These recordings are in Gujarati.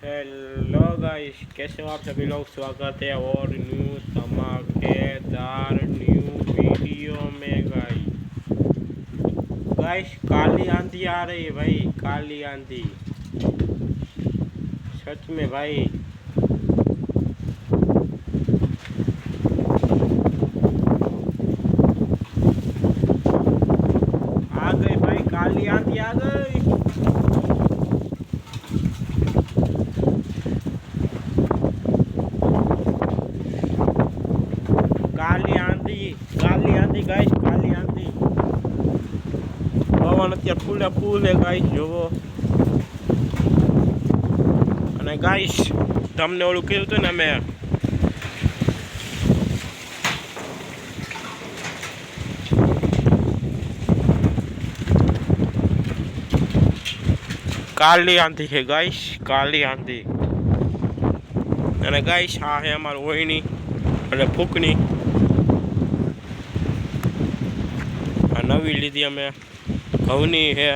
हेलो गाइस, कैसे हो आप सभी लोग। स्वागत है और न्यू धमाकेदार न्यू वीडियो में। गाइस काली आंधी आ रही है भाई, काली आंधी सच में भाई। आ गई भाई, काली आंधी आ गई। काली आंधी गाइस, काली आंधी। પવન અત્યારે ફૂલે ફૂલે ગાઈસ જોવો। અને ગાઈસ તમને ઓલું કીધું હતું ને મેં, કાલી આંધી છે ગાઈસ, કાલી આંધી। અને ગાઈસ આ છે અમારું ઓયની અને ફૂકની। આ નવી લીધી અમે, ઘઉંની છે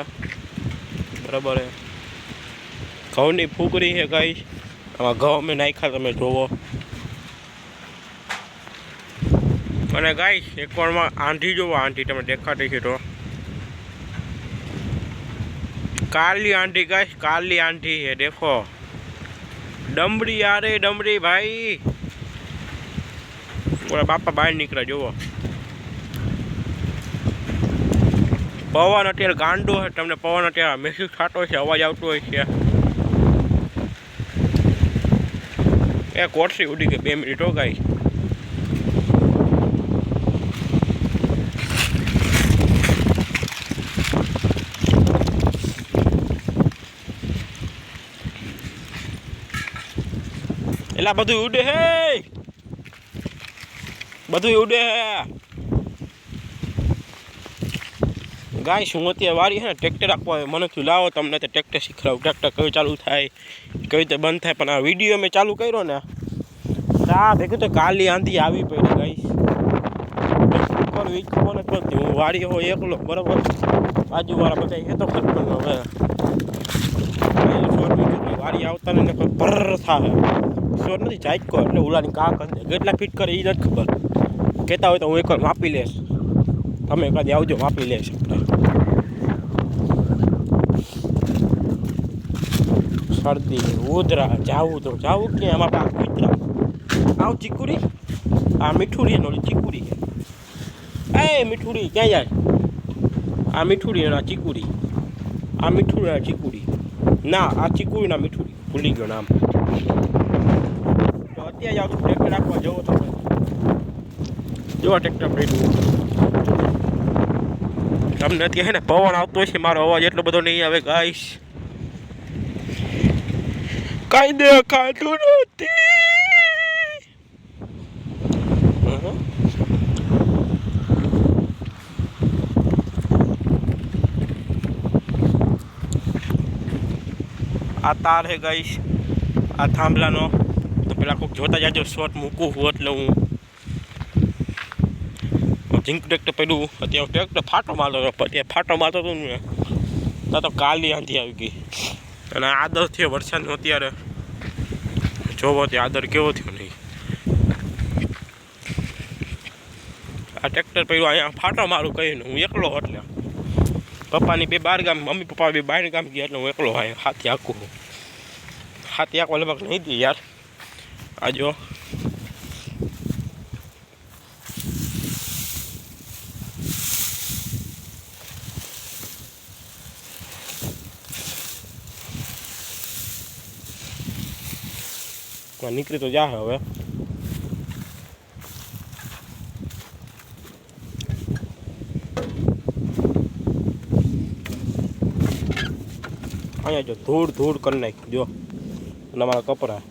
બરાબર છે, ઘઉંની ફૂકરી છે ગાઈસ। આમાં ઘઉં અમે નાખ્યા તમે જોવો। અને ગાઈસ એક વારમાં આંધી જોવો, આંધી તમે દેખાતી છે તો काली आंधी गाइस, काली आंधी है देखो। डमरी आ रही, डमरी भाई। बोला बापा बाहर निकला जो पवन अत्यारे गांडो है। तमने पवन अत्यारे महसूस थतो हशे, अवाज आवतो हशे। ए कोटसी उड़ी गई 2 मिनिट हो गाइस। एला बधु उड़े है, बधु उड़े है गाइस। हूँ अत्यारे वारी है ट्रेक्टर आपवा मने थी लावो तमने तो ट्रेक्टर शीखवाडું। ट्रेक्टर कई चालू थाय कई रीते बंद थाय, पण आ विडियो में चालू कर्यो ने आ भेगुं तो काली आंधी आवी पड़ी गाइस। पर वीज खबर नथी पड़ती। हूँ वारी हो एकलो बराबर, बाजूवाळा बधाय हे तो खबर हवे वारी आवता ने पर थाय शोर नहीं झाटको એટલે ઉલાની કા કરે કેટલા ફીટ કરે એ નથી ખબર। કહેતા હોય તો હું એકવાર માપી લઈશ, તમે કદી આવજો માપી લઈશ। શરદી ઉધરા જાવું તો જાવું કે આમાં પાક ઉધરા આવ ચીકુડી। આ મીઠુડી નો ચીકુડી એ મીઠુડી ક્યાં જાય? આ મીઠુડી ના ચીકુડી, આ મીઠુડી ના ચીકુડી ના, આ ચીકુડી ના મીઠુડી ભૂલી ગયો નામ। અત્યારે આવું ટ્રેક્ટર આપવા જવો તો જો ટ્રેક્ટર પડ્યું। તમને અત્યારે ને પવન આવતો હશે, મારો અવાજ એટલો બધો નહીં આવે ગાઈસ, કઈ દેખાતું નથી। આ તાર હે ગાઈસ, આ થાંભલાનો તો પેલા કોઈક જોતા જાજો, શોર્ટ મૂકું હું એટલે હું ઝીંક ટ્રેક્ટર પડ્યું। અત્યારે ટ્રેક્ટર ફાટો મારતો હતો, અત્યારે ફાટો મારતો હતો ને ત્યાં તો કાલી આંધી આવી ગઈ। અને આદર થયો વરસાદનો અત્યારે જોવો તે આદર કેવો થયો નહીં। આ ટ્રેક્ટર પડ્યું અહીંયા ફાટો મારું કહીને હું એકલો, એટલે પપ્પાની 2 બહાર ગામ, મમ્મી પપ્પા 2 બહાર ગામ ગયા એટલે હું એકલો અહીંયા હાથી આખું હાથી આખો લગભગ નહીં દી યાર। આ જો નીકળી તો જા હવે। અહીંયા જો ધૂળ ધૂળ કરી નાખી જો, અને અમારા કપડા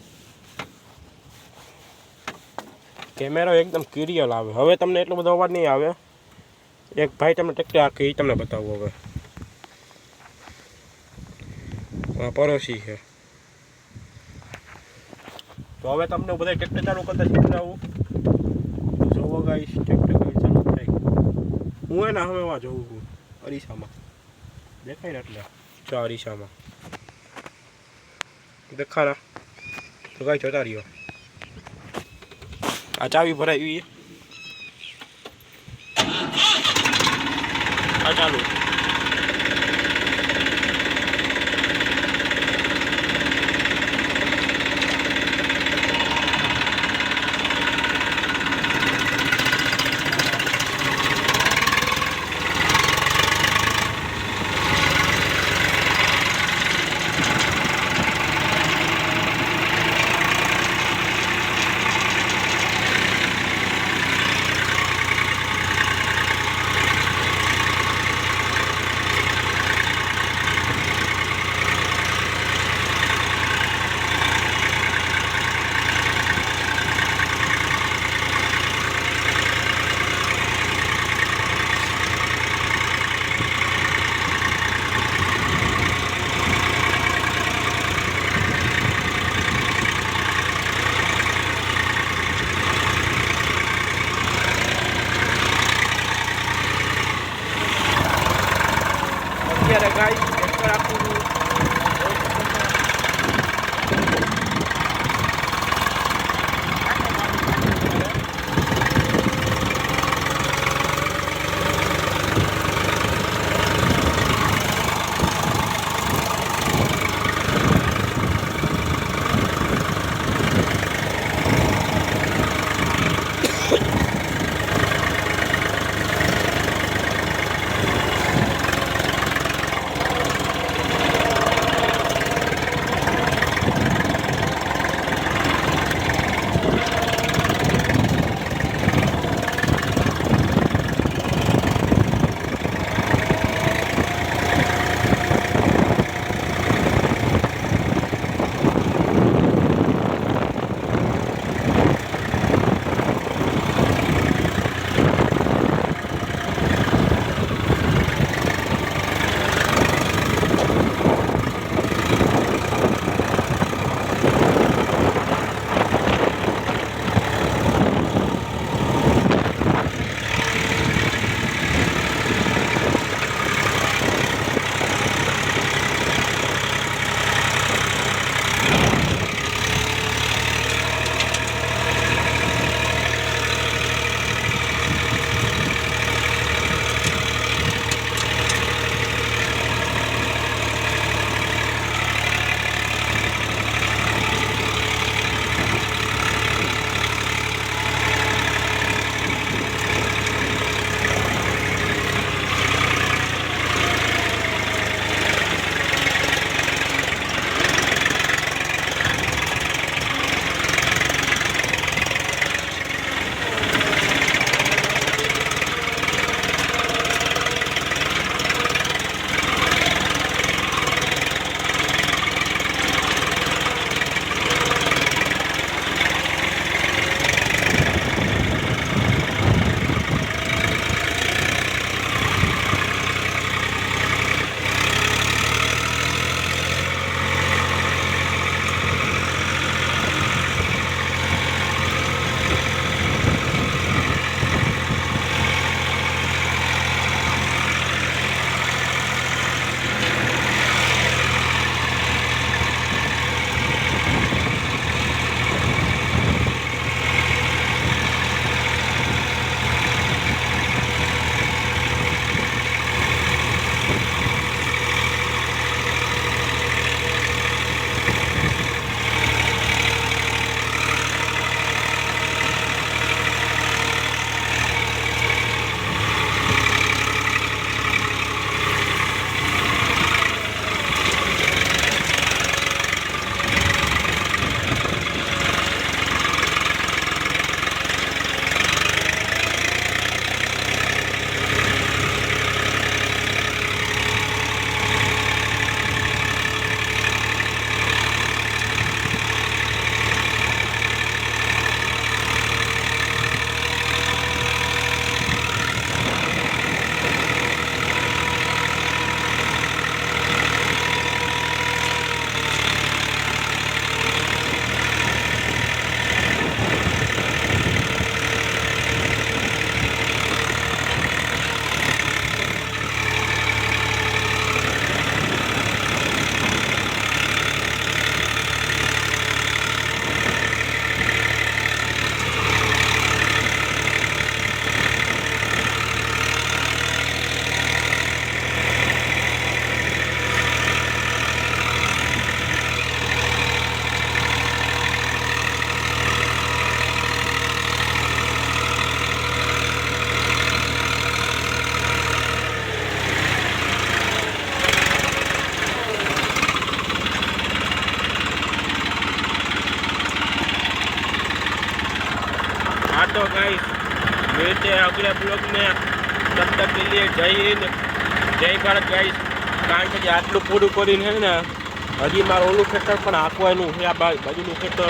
કેમેરો એકદમ ક્લિયર આવે। હવે તમને એટલો બધો અવાજ નહીં આવે। એક ભાઈ તમને ટ્રેક્ટર આખી તમને બતાવું હવે। આ પડોશી છે તો હવે તમને બધા ટ્રેક્ટર ચાલુ કરતા શીખડાવું। જોવો ગાઈસ ટ્રેક્ટર કઈ ચાલુ થાય। હું એના હવે વા જોઉં છું અરીસામાં, દેખાય ને એટલે જો અરીસામાં દેખાડા તો ગાય જોતા રહ્યો આ ચાવી ભરાવી આ ચાલુ गाइस मिलते हैं अगले ब्लॉग में, तब तक के लिए जय हिंद जय भारत गाइस। कारण के आटलू पूરું કરીને है ने हजी मारू ओલું ખેતર પણ આંકવાનું છે, આ બાજુનું ખેતર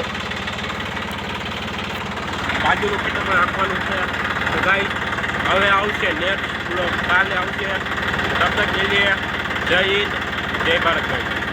પણ આંકવાનું છે। તો ગાઈસ હવે આવશે નેક્સ્ટ બ્લોગ, કાલે આવશે, તબ તક કે लिए जय हिंद जय भारत गाइस।